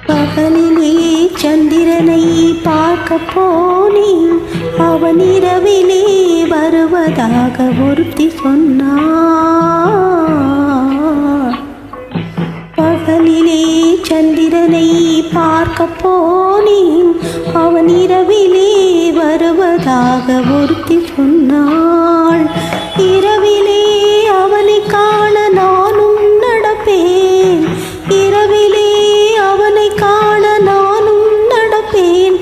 பகலிலே சந்திரனை பார்க்க போனேன், அவன் இரவிலே வருவதாக ஒருத்தி சொன்னார். பகலிலே சந்திரனை பார்க்க போனேன், அவன் இரவிலே வருவதாக ஒருத்தி சொன்னாள். இரவிலே அவனை காண நானும் நடப்பேன், இரவிலே அவனை காண நானும் நடப்பேன்.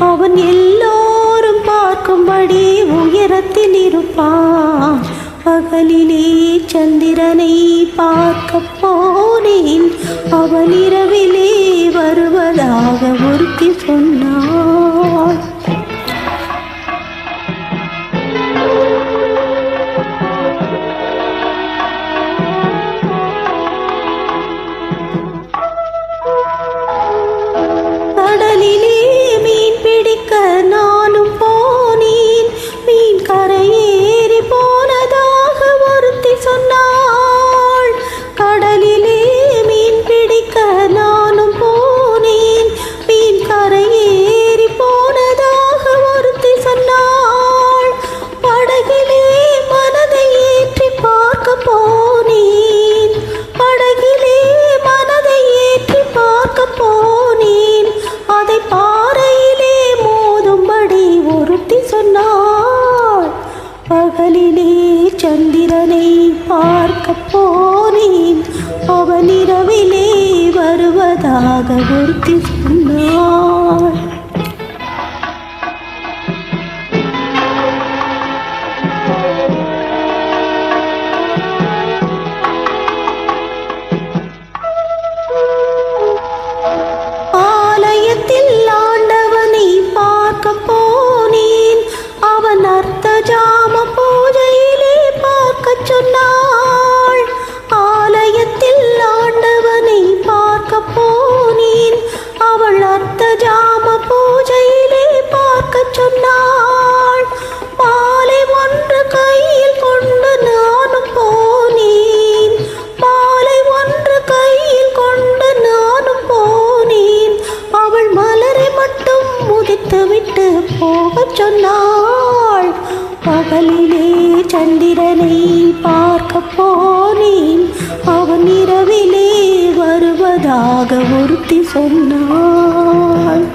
அவன் எல்லோரும் பார்க்கும்படி உயரத்தில் இருப்பான். பகலிலே சந்திரனை பார்க்க போனேன், அவன் இரவிலே வருவதாக ஒருத்தி சொன்னாள். கடலிலே மீன் பிடிக்க நானும் போனேன், மீன் கரையேறி போனதாக ஒருத்தி சொன்னாள். கடலிலே மீன் பிடிக்க நானும் போனேன், மீன் கரையேறி போனதாக ஒருத்தி சொன்னாள். படகிலே மனதை ஏற்றி பார்க்க போனேன், படகிலே மனதை ஏற்றி பார்க்க போனேன். அதை பாறையிலே மோதும்படி ஒருத்தி சொன்னாள். பகலிலே சந்திரனை பார்க்க போனேன், அவன் இரவிலே வருவதாக ஒருத்தி சொன்னாள். ஆலயத்தில் ஆண்டவனை பார்க்க போனேன், அவன் அர்த்த ஜாம பூஜையிலே பார்க்க சொன்னாள். ஆலயத்தில் ஆண்டவனை பார்க்க போனேன், அவள் அர்த்த ஜாம பூஜையிலே பார்க்க சொன்னாள். மாலை ஒன்று கையில் கொண்டு நானும் போனேன், மாலை ஒன்று கையில் கொண்டு நானும் போனேன். அவள் மலரை மட்டும் முதித்துவிட்டு போகச் சொன்னாள். பகலிலே சந்திரனை பார்க்க போனேன், அவன் இரவிலே வருவதாக ஒருத்தி சொன்னாள்.